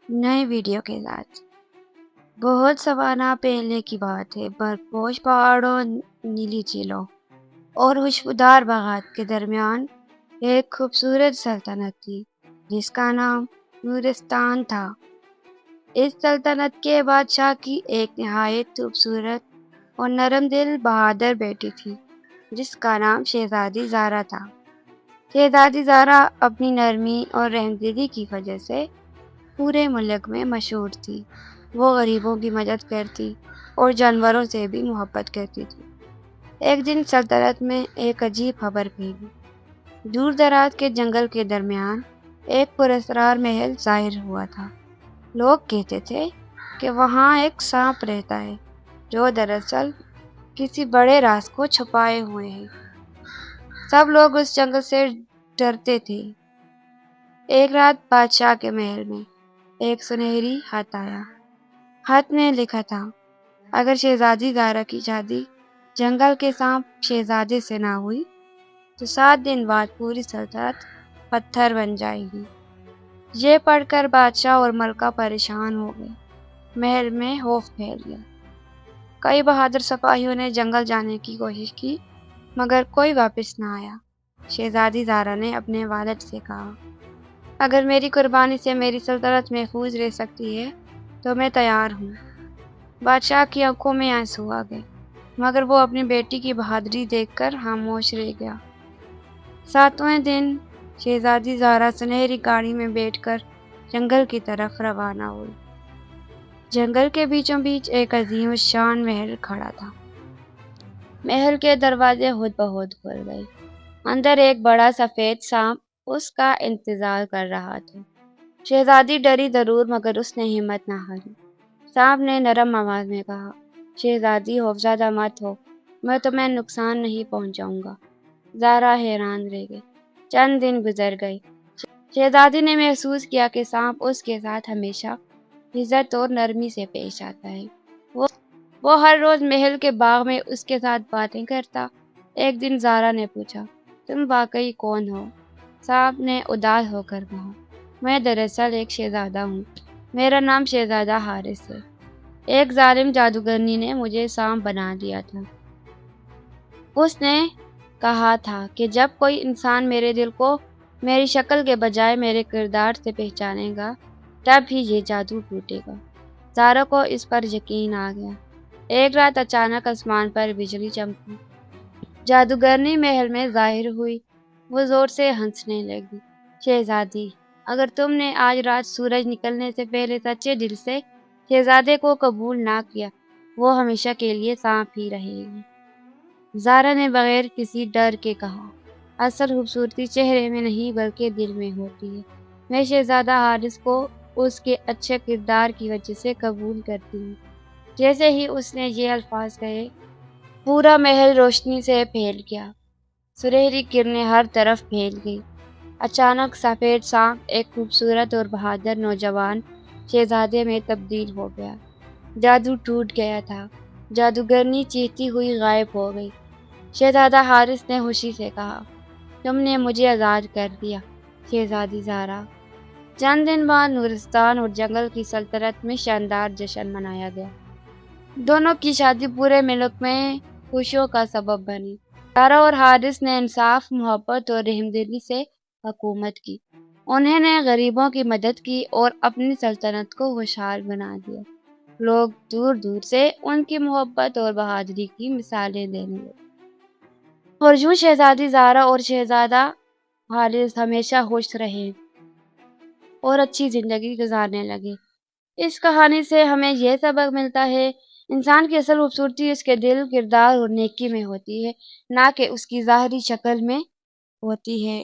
نئے ویڈیو کے ساتھ بہت سوانح پہلے کی بات ہے۔ برفپوش پہاڑوں، نیلی جھیلوں اور خوشبودار باغات کے درمیان ایک خوبصورت سلطنت تھی جس کا نام نورستان تھا۔ اس سلطنت کے بادشاہ کی ایک نہایت خوبصورت اور نرم دل بہادر بیٹی تھی جس کا نام شہزادی زہرا تھا۔ شہزادی زہرا اپنی نرمی اور رحمدلی کی وجہ سے پورے ملک میں مشہور تھی۔ وہ غریبوں کی مدد کرتی اور جانوروں سے بھی محبت کرتی تھی۔ ایک دن سلطنت میں ایک عجیب خبر پھیلی۔ دور دراز کے جنگل کے درمیان ایک پراسرار محل ظاہر ہوا تھا۔ لوگ کہتے تھے کہ وہاں ایک سانپ رہتا ہے جو دراصل کسی بڑے راز کو چھپائے ہوئے ہے۔ سب لوگ اس جنگل سے ڈرتے تھے۔ ایک رات بادشاہ کے محل میں ایک سنہری خط آیا۔ خط میں لکھا تھا، اگر شہزادی زہرا کی شادی جنگل کے سانپ شہزادے سے نہ ہوئی تو 7 دن بعد پوری سلطنت پتھر بن جائے گی۔ یہ پڑھ کر بادشاہ اور ملکہ پریشان ہو گئے۔ محل میں خوف پھیل گیا۔ کئی بہادر سپاہیوں نے جنگل جانے کی کوشش کی مگر کوئی واپس نہ آیا۔ شہزادی زہرا نے اپنے والد سے کہا، اگر میری قربانی سے میری سلطنت محفوظ رہ سکتی ہے تو میں تیار ہوں۔ بادشاہ کی آنکھوں میں آنسو آ گئے مگر وہ اپنی بیٹی کی بہادری دیکھ کر خاموش رہ گیا۔ 7ویں دن شہزادی زہرا سنہری گاڑی میں بیٹھ کر جنگل کی طرف روانہ ہوئی۔ جنگل کے بیچوں بیچ ایک عظیم الشان محل کھڑا تھا۔ محل کے دروازے خود بخود کھل گئے۔ اندر ایک بڑا سفید سانپ اس کا انتظار کر رہا تھا۔ شہزادی ڈری ضرور مگر اس نے ہمت نہ ہاری۔ سانپ نے نرم آواز میں کہا، شہزادی خوفزدہ مت ہو، میں تمہیں نقصان نہیں پہنچاؤں گا۔ زہرا حیران رہ گئی۔ چند دن گزر گئے۔ شہزادی نے محسوس کیا کہ سانپ اس کے ساتھ ہمیشہ عزت اور نرمی سے پیش آتا ہے۔ وہ ہر روز محل کے باغ میں اس کے ساتھ باتیں کرتا۔ ایک دن زہرا نے پوچھا، تم واقعی کون ہو؟ سانپ نے اداس ہو کر کہا، میں دراصل ایک شہزادہ ہوں۔ میرا نام شہزادہ حارث ہے۔ ایک ظالم جادوگرنی نے مجھے سانپ بنا دیا تھا۔ اس نے کہا تھا کہ جب کوئی انسان میرے دل کو میری شکل کے بجائے میرے کردار سے پہچانے گا تب ہی یہ جادو ٹوٹے گا۔ زہرا کو اس پر یقین آ گیا۔ ایک رات اچانک آسمان پر بجلی چمکی۔ جادوگرنی محل میں ظاہر ہوئی۔ وہ زور سے ہنسنے لگی، شہزادی، اگر تم نے آج رات سورج نکلنے سے پہلے سچے دل سے شہزادے کو قبول نہ کیا وہ ہمیشہ کے لیے سانپ ہی رہے گی۔ زہرا نے بغیر کسی ڈر کے کہا، اصل خوبصورتی چہرے میں نہیں بلکہ دل میں ہوتی ہے۔ میں شہزادہ حارث کو اس کے اچھے کردار کی وجہ سے قبول کرتی ہوں۔ جیسے ہی اس نے یہ الفاظ کہے پورا محل روشنی سے پھیل گیا۔ سنہری کرنیں ہر طرف پھیل گئی۔ اچانک سفید سانپ ایک خوبصورت اور بہادر نوجوان شہزادے میں تبدیل ہو گیا۔ جادو ٹوٹ گیا تھا۔ جادوگرنی چیختی ہوئی غائب ہو گئی۔ شہزادہ حارث نے خوشی سے کہا، تم نے مجھے آزاد کر دیا شہزادی زہرا۔ چند دن بعد نورستان اور جنگل کی سلطنت میں شاندار جشن منایا گیا۔ دونوں کی شادی پورے ملک میں خوشیوں کا سبب بنی۔ زہرا اور حارث نے انصاف، محبت اور رحمدلی سے حکومت کی۔ انہوں نے غریبوں کی مدد کی اور اپنی سلطنت کو خوشحال بنا دیا۔ لوگ دور دور سے ان کی محبت اور بہادری کی مثالیں دینے لگے۔ اور یوں شہزادی زہرا اور شہزادہ حارث ہمیشہ خوش رہے اور اچھی زندگی گزارنے لگے۔ اس کہانی سے ہمیں یہ سبق ملتا ہے، انسان کی اصل خوبصورتی اس کے دل، کردار اور نیکی میں ہوتی ہے، نہ کہ اس کی ظاہری شکل میں ہوتی ہے۔